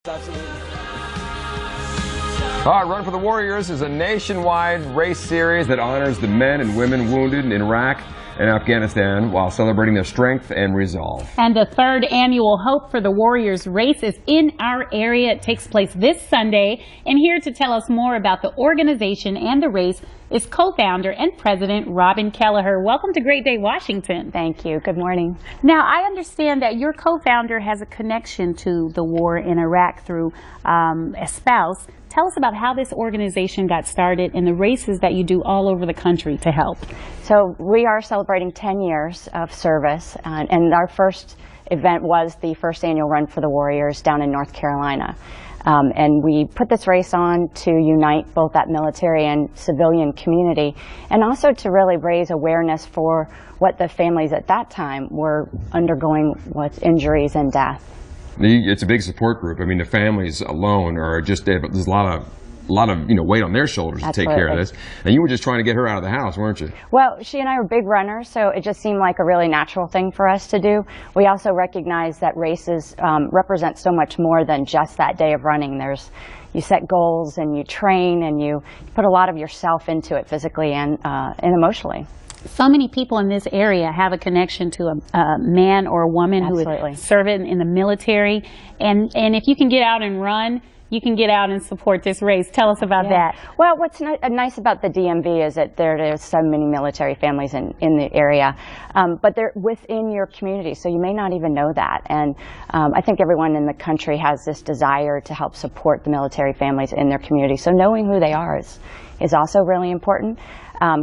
Absolutely. All right, Run for the Warriors is a nationwide race series that honors the men and women wounded in Iraq and Afghanistan while celebrating their strength and resolve. And the third annual Hope for the Warriors race is in our area. It takes place this Sunday. And here to tell us more about the organization and the race is co-founder and president Robin Kelleher. Welcome to Great Day, Washington. Thank you. Good morning. Now, I understand that your co-founder has a connection to the war in Iraq through a spouse. Tell us about how this organization got started and the races that you do all over the country to help. So we are celebrating 10 years of service, and our first event was the first annual Run for the Warriors down in North Carolina. And we put this race on to unite both that military and civilian community, and also to really raise awareness for what the families at that time were undergoing with injuries and death. It's a big support group. I mean, the families alone are just, there's a lot of weight on their shoulders to take care of this. And you were just trying to get her out of the house, weren't you? Well, she and I were big runners, so it just seemed like a really natural thing for us to do. We also recognize that races represent so much more than just that day of running. You set goals and you train and you put a lot of yourself into it physically and emotionally. So many people in this area have a connection to a man or a woman who is serving in the military. And if you can get out and run, you can get out and support this race. Tell us about that. Well, what's nice about the DMV is that there's so many military families in the area, but they're within your community, so you may not even know that. And I think everyone in the country has this desire to help support the military families in their community. So knowing who they are is also really important.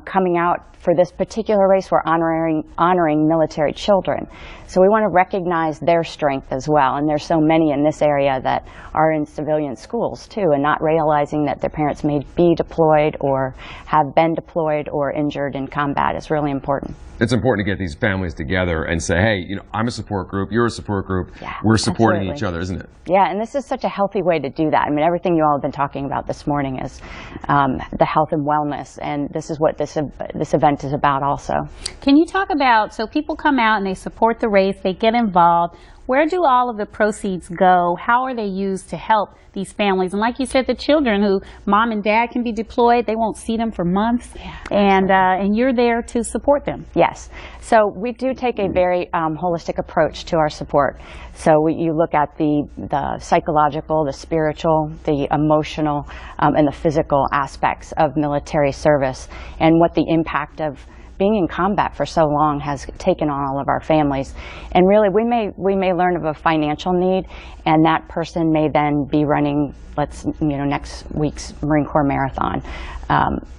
Coming out for this particular race, we're honoring military children. So we want to recognize their strength as well. And there's so many in this area that are in civilian schools too, and not realizing that their parents may be deployed or have been deployed or injured in combat is really important. It's important to get these families together and say, hey, I'm a support group, you're a support group, we're supporting each other, isn't it? Yeah, and this is such a healthy way to do that. I mean, everything you all have been talking about this morning is the health and wellness, and this is what this event is about also. Can you talk about, so people come out and they support the race, they get involved, where do all of the proceeds go? How are they used to help these families? And like you said, the children who mom and dad can be deployed, they won't see them for months, and you're there to support them. Yes. So we do take a very holistic approach to our support. So you look at the psychological, the spiritual, the emotional, and the physical aspects of military service and what the impact of being in combat for so long has taken on all of our families. And really, we may learn of a financial need, and that person may then be running, next week's Marine Corps Marathon,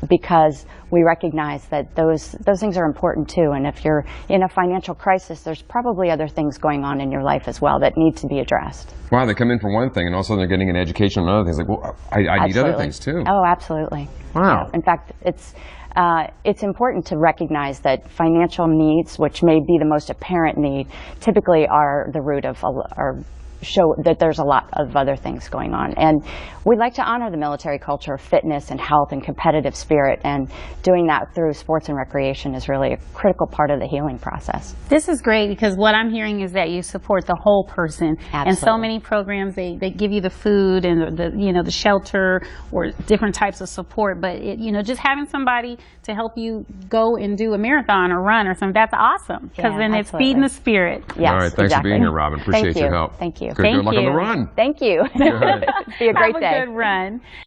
because we recognize that those things are important too. And if you're in a financial crisis, there's probably other things going on in your life as well that need to be addressed. Wow, they come in for one thing, and also they're getting an education on other things. Like, well, I need other things too. Oh, absolutely. Wow. Yeah. In fact, it's important to recognize that financial needs, which may be the most apparent need, typically are the root of or show that there's a lot of other things going on. And we like to honor the military culture of fitness and health and competitive spirit, and doing that through sports and recreation is really a critical part of the healing process. This is great because what I'm hearing is that you support the whole person. Absolutely. And so many programs, they give you the food and the shelter or different types of support, but just having somebody to help you go and do a marathon or run or something, that's awesome, because then it's feeding the spirit. Yes, all right, thanks for being here, Robin. Appreciate your help. Thank you. Good luck on the run. Thank you. Be a great day. Have a good run.